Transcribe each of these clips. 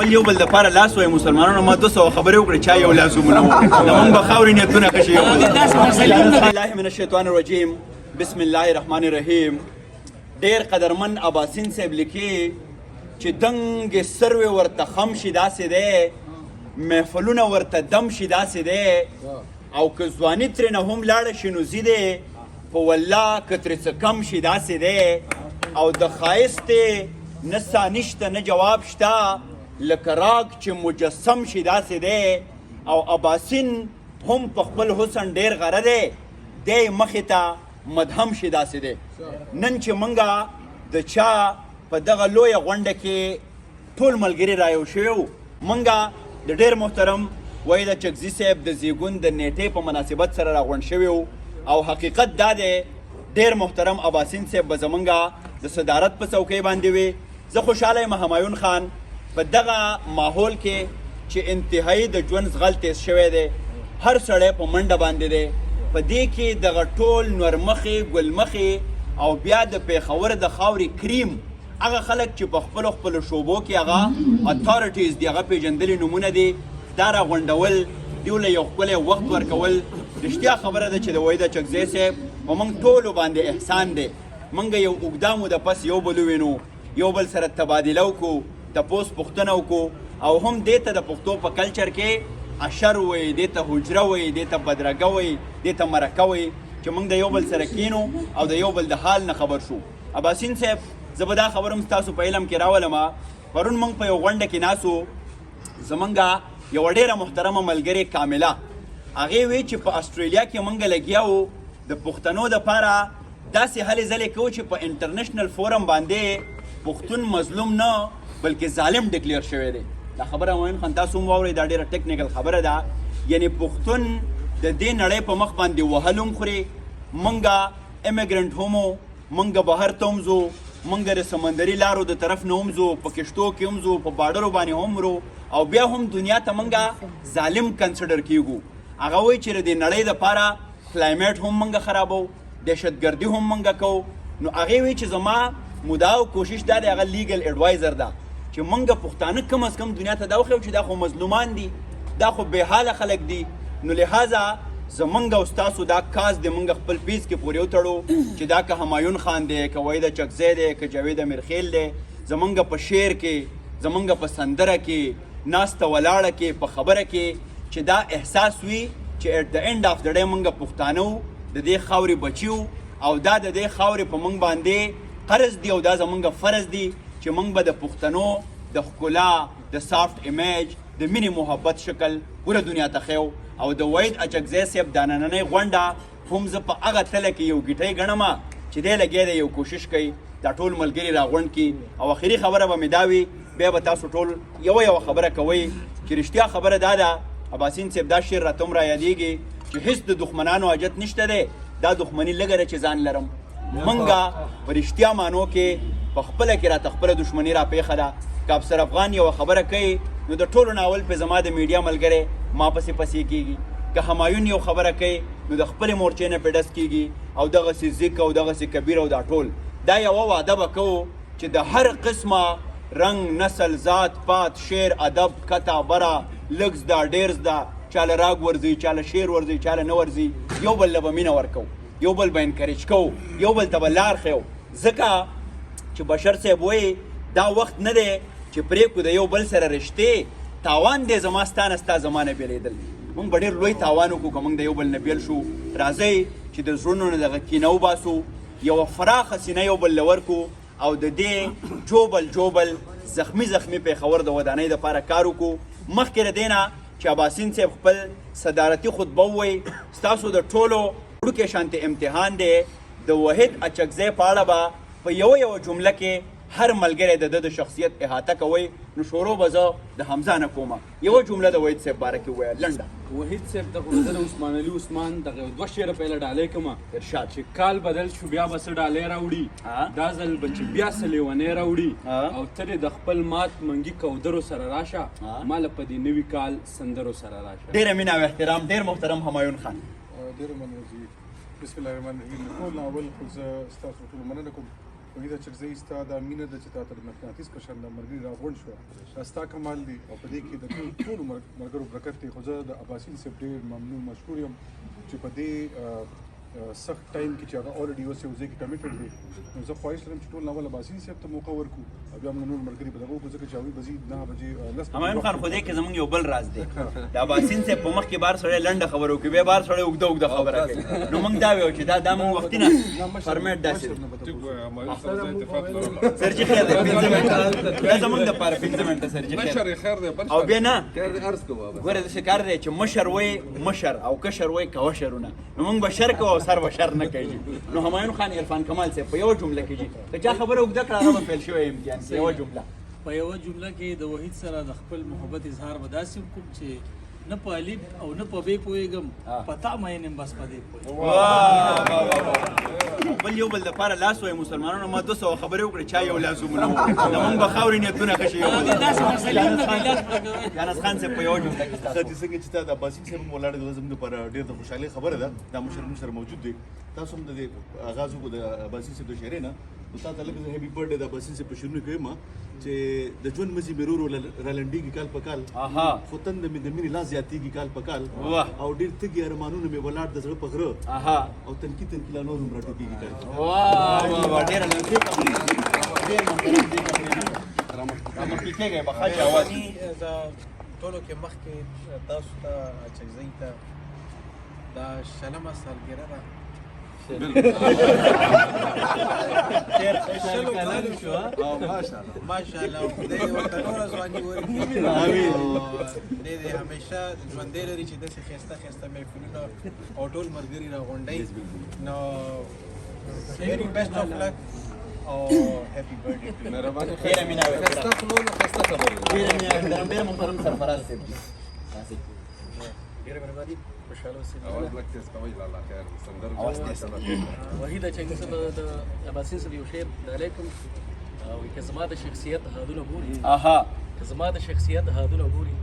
خپل یو بل دپاره لاس وایي مسلمانانو ما 200 خبرې وکړې چا یو لاس ومونه زمونږ به خاورې نیتونه کشي یو الله من الشیطان الرجیم بسم الله الرحمن الرحیم. ډېر قدرمن اباسین صاحب لیکي چې دنګې سروې ورته خم شي داسې دی محفلونه ورته دم شي داسې دی او که ځواني ترېنه هم لاړه شي نو ځي دی په والله که ترې څه کم شي داسې دی او د ښایست نه سا نشته نه جواب شته لکه راګ چې مجسم شي داسې دی او اباسین هم په خپل حسن ډېر غره دی دی مخې ته مدهم شي داسې دی. نن چې موږ د چا په دغه لویه غونډه کې ټول ملګري رایو شوي وو موږ د ډېر محترم وحید اچکزي صاحب د زیږون د نیټې په مناسبت سره راغونډ شوي وو او حقیقت دا دی ډېر محترم اباسین صاحب به زموږ د صدارت په څوکۍ باندې وي. زه خوشحاله یم همایون خان په دغه ماحول کې چې انتهایی د ژوند زغل تیز شوی دی هر سړی په منډه باندې دی په دې کې دغه ټول نورمخې ګلمخې او بیا د پېښور د خاورې کریم هغه خلک چې په خپلو خپلو شعبو کې هغه اتھارټیز دي هغه پېژندلي نومونه دي دا راغونډول دیو له یو ښکلی وخت ورکول رښتیا خبره ده چې د وحید اچکزی صاحب په موږ ټولو باندې احسان دی. موږ یو اوږده موده پس یو بل ووینو یو بل سره تبادله وکړو تپوس پوښتنه وکړو او هم دې ته د پښتو په کلچر کې اشر وایي دې ته حجره وایي دې ته بدرګه وایي دې ته مرکه وایي چې موږ د یو بل سره کینو او د یو بل د حال نه خبر شو. اباسین صاحب زه به دا خبر هم ستاسو په علم کې راولم پرون موږ په یو غونډه کې ناسو زمونږ یوه ډېره محترمه ملګرې کامله هغې وی چې په اسټرالیا کې موږ لګیا وو د پښتنو دپاره داسې هلې ځلې کوو چې په انټرنیشنل فورم باندې پښتون مظلوم نه بلکې ظالم ډکلیر شوی دی. دا خبره معین خان تاسو هم واورئ دا ډېره ټیکنیکل خبره ده یعنی پښتون د دې نړۍ په مخ باندې وهل هم خوري موږ امیګرنټ هم وو موږ بهر ته هم ځو موږ د سمندري لارو د طرف نه هم ځو په کشتو کې هم ځو په باډرو باندې هم مرو او بیا هم دنیا ته موږ ظالم کنسیډر کیږو. هغه وایي چې د دې نړۍ دپاره کلایمیټ هم موږ خرابو دهشتګردي هم موږ کوو نو هغې وایي چې زما مدعا او کوشش دا دی هغه لیګل ایډوایزر ده چې موږ پښتانه کم از کم دنیا ته دا وښیو چې دا خو مظلومان دي دا خو بې حاله خلک دي نو لحاظه زمونږ او ستاسو دا کاز دی موږ خپل پیس کې پورې وتړو چې دا که همایون خان دی که وحید اچکزی دی که جاوید امیرخیل دی زمونږ په شعر کې زمونږ په سندره کې ناسته ولاړه کې په خبره کې چې دا احساس وي چې ایټ د اینډ آف د ډے موږ پښتانه وو د دې خاورې بچي وو او دا د دې خاورې په موږ باندې قرض دی او دا زمونږ فرض دی چې موږ به د پښتنو د ښکلا د سافټ ایمیج د مینې محبت شکل پوره دنیا ته ښیو او د وحید اچکزی صاحب دا نننۍ غونډه هم زه په هغه تله کې یو ګیټۍ ګڼم چې دی لګیا دی یو کوشش کوي دا ټول ملګري راغونډ کړي او اخري خبره به مې دا وي بیا به تاسو ټول یوه خبره کوئ چې رښتیا خبره دا ده اباسین صاحب دا شعر راته هم رایادېږي چې هېڅ د دښمنانو حاجت نشته دی دا دښمني لږه ده چې ځان لرم موږ په رښتیا معنو کې په خپله کې راته خپله دښمني راپېښه ده که افسر افغان یوه خبره کوي نو د ټولو ناول پې زما د میډیا ملګری ما پسې کېږي که همایون یو خبره کوي نو د خپلې مورچې نه پې ډس کېږي او دغسې ذک او دغسې کبیر او دا ټول دا یوه وعده به کوو چې د هر قسمه رنګ نسل ذات پات شعر ادب کته بره لږ زده ډېر زده چاله راګ ورځي چاله شعر ورځي چاله نه ورځي یو بل له به مینه ورکوو یو بل به انکریج کوو یو بل ته به لار ښیو ځکه چې بشر صاحب وایي دا وخت نه دی چې پرېږدو د یو بل سره رشتې تاوان دی زما ستا نه ستا زما نه بېلېدل موږ به ډېر لوی تاوان وکړو که موږ د یو بل نه بېل شو راځئ چې د زړونو نه دغه کینه وباسو یوه فراخه سینه یو بل له ورکړو او د دې جوبل زخمی پېښور د ودانۍ دپاره کار وکړو. مخکې د دې نه چې اباسین صاحب خپل صدارتي خطبه ووایي ستاسو د ټولو وړوکې شانتې امتحان دی د وحید اچکزی په اړه به په یوه جمله کې هر ملګری د ده د شخصیت احاطه کوئ نو شروع به زه د حمزه نه کومه یوه جمله د وحید صاحب باره کې ووایه لنډه. وحید صاحب د عثمان علي عثمان دغه دوه شعره پهله ډالۍ کومه ارشاد چې کال بدل شو بیا به څه ډالۍ راوړي دا ځل به چې بیا څه لیونۍ راوړي او ته د خپل مات منګي کودرو سره راشه ما له په دې نوي کال سندرو سره راشه. ډېره مینه او احترام ډېر محترم همایون خان. ډېره مننه بسم الله الرحمن الرحیم. ټول اول خو زه ستاسو ټولو مننه کوم وایي دا چې زه ستا دا مینه ده چې تا ته د مقناطیس په شان دا ملګري راغونډ شوه دا ستا کمال دی او په دې کې د ټولو ملګرو برکت دی. خو زه د عباسین صاحب ډېر ممنون مشکور یم چې په دې سخت ټایم کې چې هغه اورېډي اوس یو ځای کې کمیټډ دی نو زه خواهش لرم چې ټول ناول عباسین صاحب ته موقع ورکړو او بیا موږ نور ملګري به دغه وکړو ځکه چې هغوی به ځي 9 بجې همایون خان خو دې کې زموږ یو بل راز دی د عباسین صاحب په مخ کې بار سړی لنډه خبره وکړي بیا بار سړی اوږده خبره کوي نو موږ دا ویو چې دا موږ وختي نه فرمیټ داسې دی سرجي خیر دی 15 منټه دا زموږ دپاره 15 منټه سرجي خیر او بیا نه ګوره داسې کار دی چې مشر وایي مشر او کشر وایي کوشرونه نو موږ به شر کوو او سر به شر نه کوي نو همایون خان عرفان کمال صاحب په یوه جمله کې که چا خبره اوږده کړه هغه به فیل شوی امتحان په یوه جمله په یوه جمله کې د وحید سره د خپل محبت اظهار به داسې وکړم چې نه په الف او نه په بې پوهېږم په تا مینم بس په دې پوهېږم بل یو بل دپاره لاس وایي مسلمانانو ما 200 خبرې وکړې چا یو لاس ومونه زمونږ به خاورې نیتونه ښه شي جانس خان صاحب په یوه جمله کې ساتي څنګه چې تا د عباسین صاحب ولاړ دی زموږ لپاره ډېر د خوشحالۍ خبره ده دا مشر سره موجود دی تاسو هم د آغاز وکړو د عباسین صاحب د شعرۍ نه نو تا ته لږ هیپي برډې د عباسین صاحب په شعرونه کویم چې د ژوند مزي مې ورو رالنډېږي کال په کال خو تنده مې د مینې لا زیاتېږي کال په کال او ډېر تږي ارمانونه مې ولاړ د زړه په غره او تنکي لا نور هم راټوکېږي کال ډېره لطیفه رامخکې کېږئ به ښه جواز ټولو کې مخکې تاسو ته اچکزۍ ته دا شلمه سالګرده ده ماشاءالله خدای ورته نوره ځواني ورکړي دی همیشه ژوندی لري چې داسې ښایسته ښایسته محفلونه او ټول ملګري راغونډوي نو very best of luck او هیپي برډے ډېره مینه او احترام ډېره مینه او احترام ډېر محترم سرفراز صاحب ډېره مهرباني خوشحاله اوسئ وحید چې زه د عباسین صاحب یو شعر ډالۍ کوم که زما د شخصیت حدونه ګوري که زما د شخصیت حدونه ګوري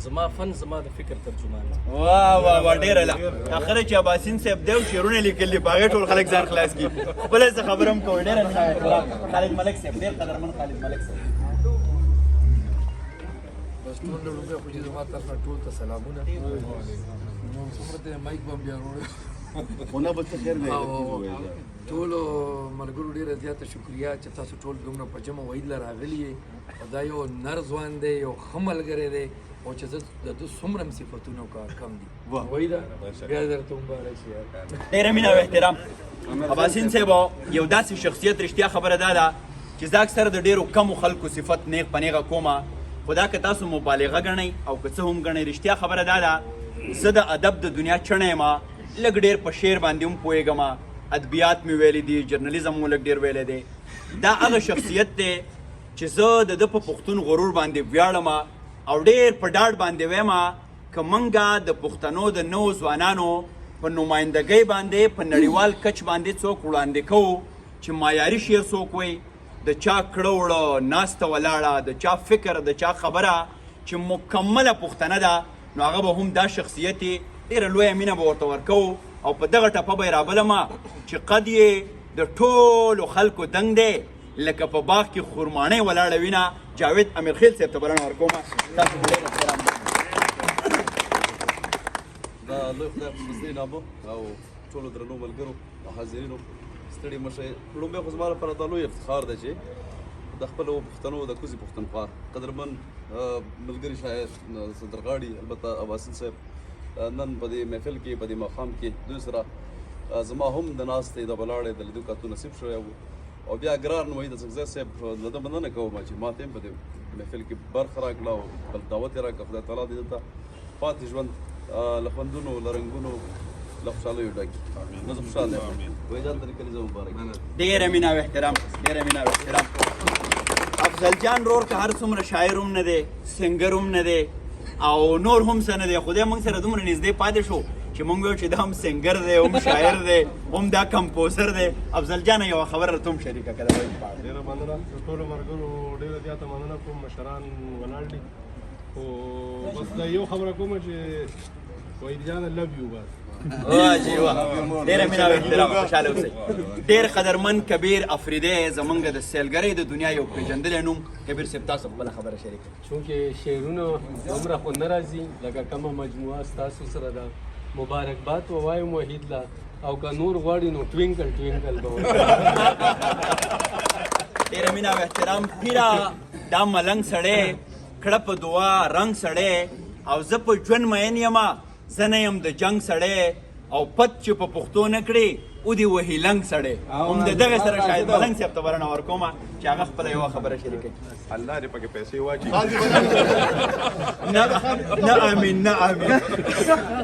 زما فن زما د فکر ترجمان واه ډېره اخره چې عباسین صاحب دی او شعرونه لیکلي په هغې ټول خلک ځان خلاص کړي خپله څه خبره هم کوئ ډېره مینه او احترام خالد ملک صاحب ډېر قدرمن خالد ملک صاحب بس ټول لومړی خو چې زما طرف نه ټول ته سلامونه نو څومره ته مایک به هم بیا وروړی خونه به څه خیر دی ټولو ملګرو ډېره زیاته شکریا چې تاسو ټول دومره په جمع وحید له راغلي یې او دا یو نر ځوان دی یو ښه ملګری دی او چې زه د ده څومره هم صفتونو کم دي وحیده بیا درته مبارک شي ډېره مینه او احترام عباسین صاحب یو داسې شخصیت رښتیا خبره دا ده چې زه اکثر د ډېرو کمو خلکو صفت نیغ په نیغه کومه خو دا که تاسو مبالغه ګڼئ او که څه هم ګڼئ رښتیا خبره دا ده زه د ادب د دنیا چڼی یم لږ ډېر په شعر باندې هم پوهېږم ادبیات مې ویلی دي جرنالیزم مو لږ ډېر ویلی دی دا هغه شخصیت دی چې زه د ده په پښتون غرور باندې ویاړم او ډېر په ډاډ باندې ویم که موږ د پښتنو د نوو ځوانانو په نمایندګۍ باندې په نړیوال کچ باندې څوک وړاندې کوو چې معیاري شعر څوک وایي د چا کړه وړه ناسته ولاړه د چا فکر د چا خبره چې مکمله پښتنه ده نو هغه به هم دا شخصیت یې ډېره لویه مینه به ورته ورکوو او په دغه ټپه به یې رابلمه چې قد یې د ټولو خلکو دنګ دی لکه په باغ کې خرماڼۍ ولاړه وینه جاوید امیرخیل صاحب ته بلنه ورکوم تاسو ډېر احترام دا لوی خدای په فضلې نامه او ټولو درنو ملګرو او حاضرینو ستړي مه شئ لومبی خو زما لپاره دا لوی افتخار دی چې د خپلو پښتنو د کوزي پښتونخوا قدرمن ملګري شاعر سندرغاړي البته عباسین صاحب نن په دې محفل کې په دې مقام کې دوی سره زما هم د ناستې د ولاړې د لیدو کاتو نصیب شوی و او بیا ګران وحید اڅکزی صاحب له ده مننه کوم چې ما ته هم په دې محفل کې برخه راکړه او بل دعوت یې راکړه خدای تعالی دې ته پاتې ژوند له خوندونو له رنګونو له خوشحالیو ډک نو زه خوشحاله یم وحید جان ته د کلیزه مبارک ډېره مینه او احترام ډېره مینه او احترام افضل جان رور که هر څومره شاعر هم نه دی سنګر هم نه دی او نور هم څه نه دی خو دی موږ سره دومره نږدې پاتې شو چې موږ ویل چې دا هم سنګر دی هم شاعر دی هم دا کمپوزر دی افضل جانه یوه خبره راته هم شریکه کړه ډېره مننه د ټولو ملګرو ډېره زیاته مننه کوم مشران ولاړ دي خو بس دا یو خبره کومه چې وحید جانه لو یو بس واجی واه ډېره مینه او احترام خوشحاله اوسئ. ډېر قدرمن کبیر افریدی زمونږ د سیلګرۍ د دنیا یو پیژندلی نوم. کبیر صاحب تاسو خپله خبره شریکه. چونکې شعرونه دومره خو نه راځي لکه کومه مجموعه ستاسو سره ده. مبارکباد ووایم وحید له او که نور غواړي نو ټوینکل ټوینکل به ډېره مینه او احترام. پیره دا ملنګ سړی کړه په دعا رنګ سړی او زه په ژوند مین یم زه نه یم د جنګ سړی او پت چې په پښتو نه کړې او دې وهي لنګ سړی. هم د دغې سره شاید ملنګ صاحب ته بلنه ورکومه چې هغه خپله یوه خبره شریکوي. الله دې پکې پیسې واچي. نه امین نه امین.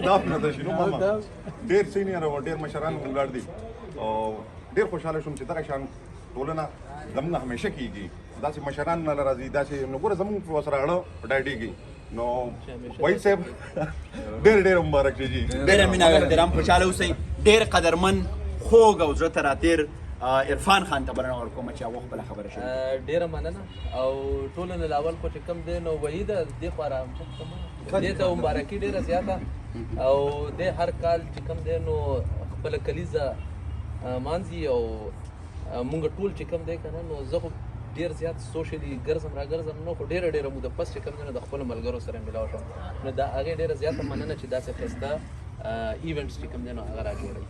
دا نه د شنو ماما ډېر سینیئر او ډېر مشران ولاړ دي او ډېر خوشحاله شوم چې دغه شان ټولنه زموږ همیشه کېږي. داسې مشران نه راځي داسې نو ګوره زموږ په سره اړه ډاډېږي. نو وحید صاحب ډېر مبارک شي جي. ډېره مینه او احترام خوشحاله اوسئ. ډېر قدرمن خوږ او زړه ته راتېر عرفان خان ته بلنه ورکوم چې هغه خپله خبره شي. ډیره مننه او ټول نه لاول خو چې کم دی نو وحید دې خورا دې ته مبارکي ډیره زیاته او دې هر کال چې کم دی نو خپل کلیزه مانځي او مونږ ټول چې کم دی کنه نو زه خو ډیر زیات سوشلی ګرځم را ګرځم نو خو ډیره موده پس چې کم دی نو د خپل ملګرو سره ملاو شم نو دا هغه ډیره زیاته مننه چې داسې ښایسته ایونټس چې کم دی نو هغه را جوړوي.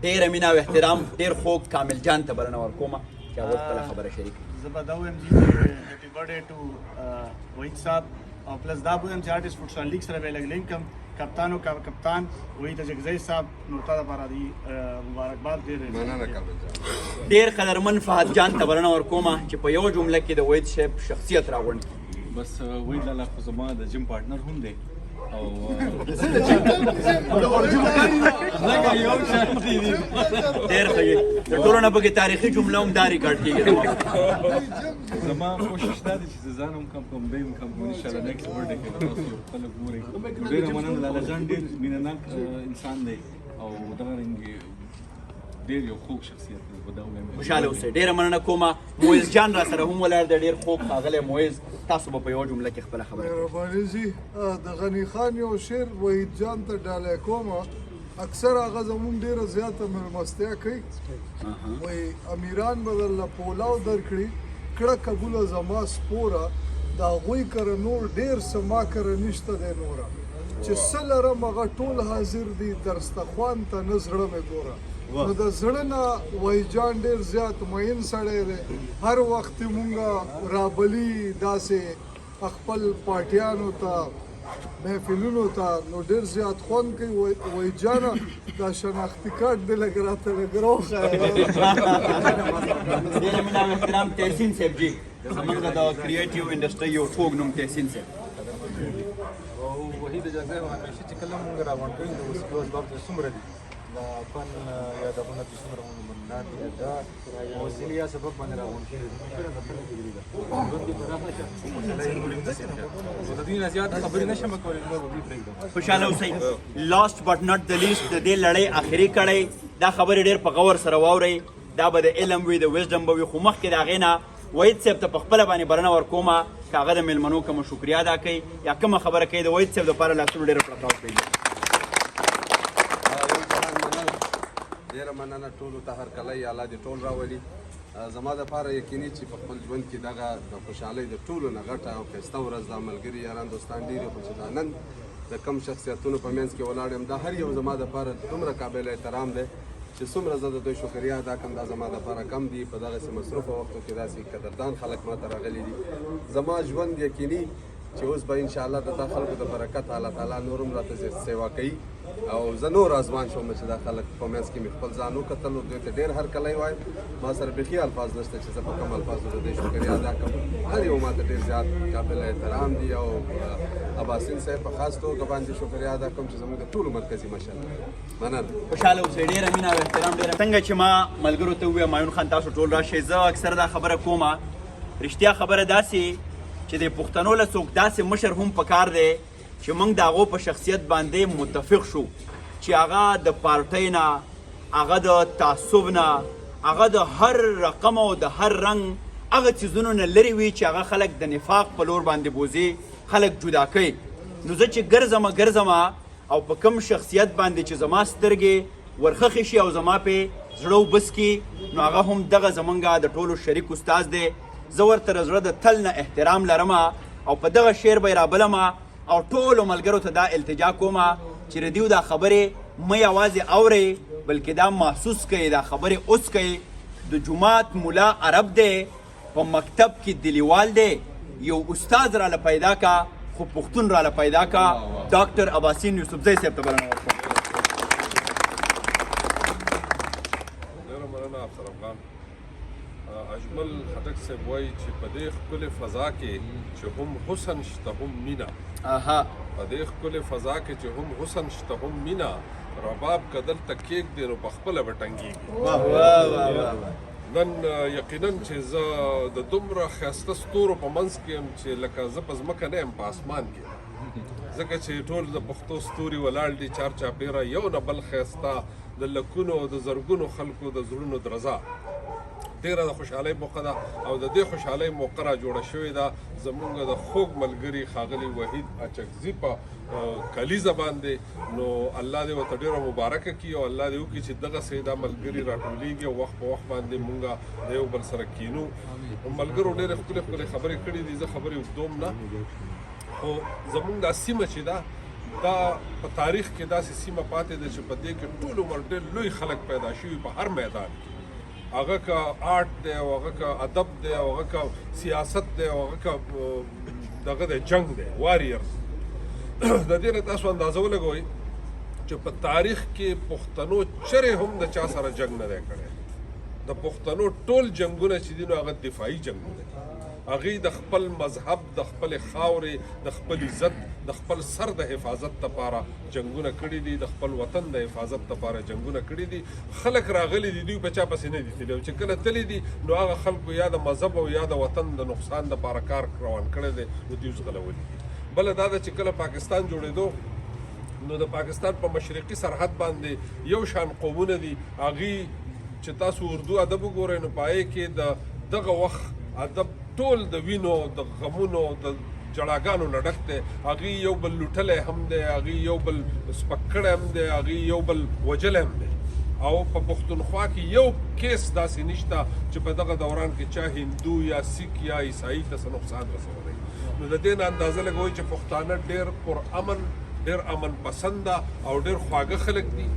ډېره مینه او احترام. ډېر خوږ کامل جان ته بلنه ورکومه چې هغه خپله خبره شریکوي. زه به دا ووایم چې هیپي برډے ټو وحید صاحب او پلس دا به ووایم چې آرټسټ فوټسال لیګ سره به لږ لینک کم کپتان وحید اجګزی صاحب نو تا دپاره دی مبارکباد ډېر قدرمن فهد جان ته بلنه ورکومه چې په یوه جمله کې د وحید صاحب شخصیت راغونډ کړي. بس وحید لالا خو زما د جیم پارټنر هم دی او ډېر ښه د ټولو نه پکې تاریخي جمله هم دا ریکارډ کېږي. زما کوشش دا دی چې ځان هم کم کوم دی هم کم کوم انشاءالله نیکسټ برډے کې به تاسو خلک ګورئ. ډېره مننه لالا جان ډېر مینه ناک انسان دی او دغرنګې ډېر یو خوږ شخصیت دی. خوشحاله اوسئ. ډېره مننه کومه. معیز جان را سره هم ولاړ دی. ډېر خوږ ښاغلی معیز تاسو به په یوه جمله کې خپله خبره مهرباني جي د غني خان یو شعر وحید جان ته ډالۍ کومه اکثر هغه زموږ ډېره زیاته مېلمستیا کوي وایي امیران به درله پولاو درکړي کړه قبوله زما سپوره د هغوی کره نور ډېر څه ما کره نشته دی نوره چې څه لرم هغه ټول حاضر دي درستخوان ته نه زړه مې ګوره. نو د زړه نه وحید جان ډېر زیات مین سړی دی. هر وخت مونږه رابلي داسې خپل پارټیانو ته محفلونو ته نو ډېر زیات خوند کوي. وحید جانه دا شناختي کارت دې لږ راته لږ راوښیه. ډېره مینه او احترام. تحسین صاحب جي زموږ د کریټیو انډسټرۍ یو خوږ نوم تحسین صاحب. وحید اجازه همیشه چې کله مونږ راغونډ کوي نو اوس اسباب څومره دي د فن یادونه چې څومره مونږ مننات دي دا وسیلې یا سبب باندې راغونډ کړي مشوره د خلکو دي دا ژوند کې پراخه شه د دې نه زیات خبرې نشم کولای نو به پرېږدم. خوشحاله اوسئ. لاست بټ ناٹ د لیست د دې لړۍ آخري کړی دا خبرې ډېر په غور سره واورئ. دا به د علم وي د ویزډم به وي خو مخکې د هغې نه وحید صاحب ته په خپله باندې بلنه ورکومه که هغه د مېلمنو کومه شکریه ادا کوي یا کومه خبره کوي د وحید صاحب دپاره لاسونه ډېره پړقاو کوي. ډېره مننه ټولو ته هرکلی الله دې ټول راولي. زما دپاره یقیني چې په خپل ژوند کې دغه د خوشحالۍ د ټولو نه غټه او ښایسته ورځ دا ملګري یاران دوستان ډېر خو چې دا نن د کم شخصیتونو په منځ کې ولاړ یم دا هر یو زما دپاره دومره قابل احترام دی چې څومره زه د دوی شکریه ادا کړم دا زما دپاره کم دي. په دغسې مصروفه وختو کې داسې قدردان خلک ما ته راغلي دي. زما ژوند یقیني چې اوس به انشاءالله د دا خلکو د برکت الله تعالی نور هم راته سیوا کوي او زه نور ازمان شوم چې دا خلک په منځ کې مې خپل ځان وکتل او دوی ته ډېر هرکلی وایم. ما سره بیخي الفاظ نشته چې زه په کوم الفاظو د دوی شکریه ادا کړم. هر یو ما ته ډېر زیات قابل احترام دي او اباسین صاحب په خاص توګه باندې شکریه ادا کوم چې زموږ د ټولو مرکزي مشر مننه. خوشحاله اوسئ. ډېره مینه او احترام. ډېره څنګه چې ما ملګرو ته وویل معین خان تاسو ټول راشئ زه اکثر دا خبره کومه رښتیا خبره داسې چې د پښتنو له څوک داسې مشر هم پکار دی چې موږ د هغو په شخصیت باندې متفق شو چې هغه د پارټۍ نه هغه د تعصب نه هغه د هر رقم او د هر رنګ هغه څیزونو نه لرې وي چې هغه خلک د نفاق په لور باندې بوځي خلک جدا کوي. نو زه چې ګرځمه او په کوم شخصیت باندې چې زما سترګې ورخښې شي او زما پې زړه وبس کي نو هغه هم دغه زمونږ د ټولو شریک استاد دی. زه ورته د زړه د تل نه احترام لرم او په دغه شعر به یې رابلم او ټولو ملګرو ته دا التجا کوم چې د دیو دا خبرې مه یوازې اورئ بلکې دا محسوس کړئ، دا خبرې اوس کړئ. د جومات ملا عرب دی، په مکتب کې دلیوال دی، یو استاد راله پیدا کا خو پښتون راله پیدا کا. ډاکټر اباسین یوسفزی صاحب ته بلنه ورکوم. ډېره مننه افسر افغان. اجمل خټک صاحب وایي چې په دې ښکلې فضا کې چې هم حسن شته هم مینه، په دې ښکلې فضا کې چې هم حسن شته هم مینه، رباب که دلته کېږدي نو په خپله به ټنګېږي. نن یقینا چې زه د دومره ښایسته ستورو په منځ کې یم چې لکه زه په ځمکه نه یم په اسمان کې، ځکه چې ټول د پښتو ستوري ولاړ دي چار چاپېره یو نه بل ښایسته د لکونو د زرګونو خلکو د زړونو درزا. ډېره د خوشحالۍ موقع ده او د دې خوشحالۍ موقع را جوړه شوې ده زموږ د خوږ ملګري ښاغلي وحید اچکزي په کلیزه باندې. نو الله دې ورته ډېره مبارکه کړي او الله دې وکړي چې دغسې دا ملګري راټولېږي او وخت په وخت باندې مونږ د یو بل سره کینو. ملګرو ډېرې ښکلې ښکلې خبرې کړي دي، زه خبرې اوږدوم نه، خو زموږ دا سیمه چې ده دا په تاریخ کې داسې سیمه پاتې ده چې په دې کې ټول عمر ډېر لوی خلک پیدا شوي په هر میدان کې، هغه که آرټ دی او هغه که ادب دی او هغه که سیاست دی او هغه که دغه دی جنگ دی واریر. د دې نه تاسو اندازه ولګوئ چې په تاریخ کې پښتنو چرې هم د چا سره جنگ نه دی کړی. د پښتنو ټول جنګونه چې دي نو هغه دفاعي جنګونه دي. هغوی د خپل مذهب، د خپلې خاورې، د خپل عزت، د خپل سر د حفاظت لپاره جنګونه کړي دي، د خپل وطن د حفاظت لپاره جنګونه کړي دي. خلک راغلي دي، دوی په چا پسې نه دي تللي، او چې کله تللي دي نو هغه خلکو یا د مذهب او یا د وطن د نقصان لپاره کار روان کړی دی نو دوی ځغلولي دي. بله دا ده چې کله پاکستان جوړېدو نو د پاکستان په مشرقي سرحد باندې یو شان قومونه دي، هغوی چې تاسو اردو ادب وګورئ نو په هغې کې د دغه وخت ادب ټول د وینو د غمونو د جړاګانو نه ډک دی. هغوی یو بل لوټلی هم دی، هغوی یو بل سپک کړی هم دی، هغوی یو بل وجلی هم دی. او په پښتونخوا کې یو کیس داسې نشته چې په دغه دوران کې چا هندو یا سیک یا عیسائی ته څه نقصان رسولی. نو د دې نه اندازه لګوئ چې پښتانه ډېر پرامن، ډېر امن پسنده او ډېر خواږه خلک دي.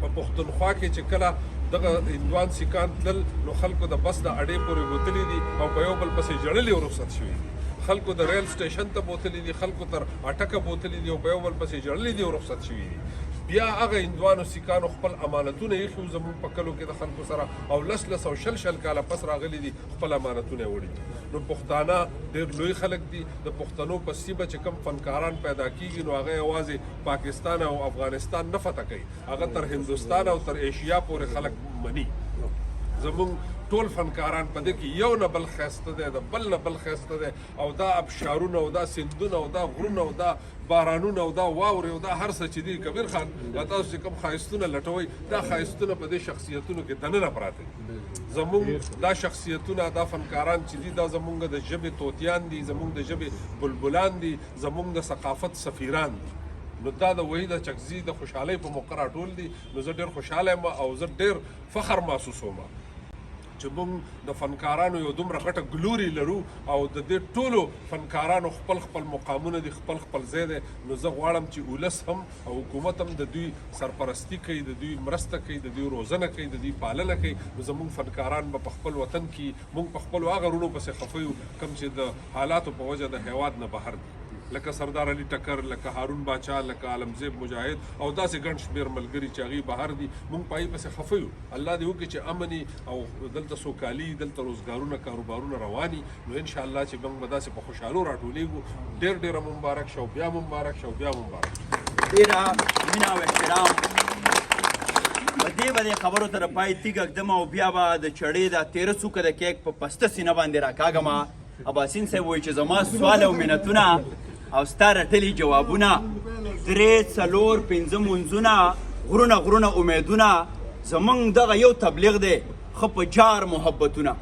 په پښتونخوا کې چې کله دغه هندوان سیکان تلل نو خلکو د بس د اډې پورې بوتلي دي او په یو بل پسې ژړلي او رخصت شوي دي. خلکو د ریل سټیشن ته بوتلي دي، خلکو تر اټکه بوتلي دي او په یو بل پسې ژړلي دي او رخصت شوي دي. بیا هغه هندوانو سیکانو خپل امانتونه ایښي وو زموږ په کلو کې د خلکو سره او لس او شل کاله پس راغلي دي خپل امانتونه یې وړي دي. نو پښتانه ډېر لوی خلک دي. د پښتنو په سیمه چې کوم فنکاران پیدا کېږي نو هغه یوازې پاکستان او افغانستان نه فتح کوي، هغه تر هندوستان او تر ایشیا پورې خلک مني. زموږ ټول فنکاران په دې کې یو نه بل ښایسته دی، د بل نه بل ښایسته دی. او دا ابشارونه او دا سیندونه او دا غرونه او دا بارانونه او دا واورې او دا هر څه چې دي کبیر خان دا تاسو چې کوم ښایستونه لټوئ دا ښایستونه په دې شخصیتونو کې دننه پراته دي. زموږ دا شخصیتونه دا فنکاران چې دي دا زموږ د ژبې طوطیان دي، زموږ د ژبې بلبلان دي، زموږ د ثقافت سفیران دي. نو دا د وحید اچکزي د خوشحالۍ په موقع راټول دي. نو زه ډېر خوشحاله یم او زه ډېر فخر محسوسوم چې موږ د فنکارانو یو دومره غټه ګلوري لرو او د دې ټولو فنکارانو خپل خپل مقامونه دي، خپل خپل ځای دی. نو زه غواړم چې ولس هم او حکومت هم د دوی سرپرستی کوي، د دوی مرسته کوي، د دوی روزنه کوي، د دوی پالنه کوي. نو زموږ فنکاران به په خپل وطن کې موږ په خپلو هغه غرونو پسې خفه یو کوم چې د حالاتو په وجه د هیواد نه بهر دي، لکه سردار علي ټکر، لکه هارون باچا، لکه عالمزیب مجاهد او داسې ګڼ شمېر ملګري چې هغوی بهر دي. موږ په هغې پسې خفه یو. الله دې وکړي چې امني او دلته سوکالي، دلته روزګارونه، کاروبارونه رواني. نو انشاءالله چې موږ به داسې په خوشحالو راټولېږو. ډېر ډېره مبارک شه او بیا مبارک شه او بیا مبارک شه. ډېره مینه او احترام. په دې به دې خبرو ته د پای تیږه ږدم او بیا به د چړې دا 13 څوکه د کیک په پسته سینه باندې راکاږم. اباسین صاحب وایي چې زما سوال او منتونه او ستا رټلي جوابونه 3 4 5 منځونه غرونه غرونه امیدونه زمونږ دغه یو تبلیغ دی ښه په جار محبتونه.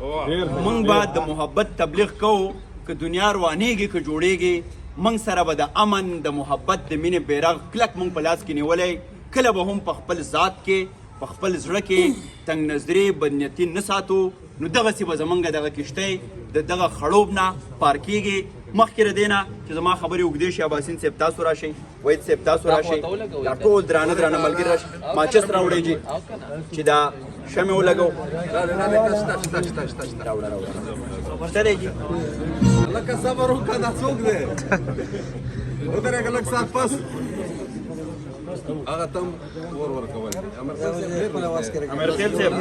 موږ باید د محبت تبلیغ کوو، که دنیا روانېږي که جوړېږي موږ سره به د امن د محبت د مینې بیرغ کلک موږ په لاس کې نیولی کله به هم په خپل ذات کې په خپل زړه کې تنګ نظري بدنیتي نه ساتو نو دغسې به زموږ دغه کښتۍ د دغه خړوب نه پار کېږي مخکې له دې نه چې زما خبرې اوږدې شي اباسین صاحب تاسو راشئ وحید صاحب تاسو راشئ دا ټول درانه درانه ملګري راشئ ماچس راوړئ جي چې دا شمې ولګو شته دی جي لکه صبر وکړه دا څوک دی ودرېږه لږ ساعت پس هغه تم ور کول امیر خیل صاحب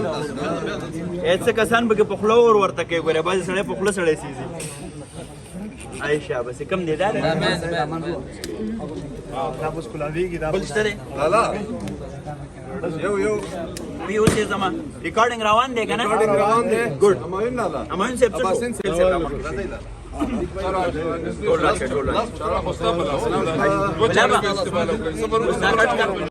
څه کسان به په خوله ورته کوي ګوره بعضې سړی په خوله سړی سیزي عایشه بس کم دی دا اوس کولاویږي دا بل شته دی لالا یو اوس یې زما ریکارډینګ روان دی که نه روان دی ګډ امین لالا امین صاحب څه اباسین صاحب ټول راشه ټول راشه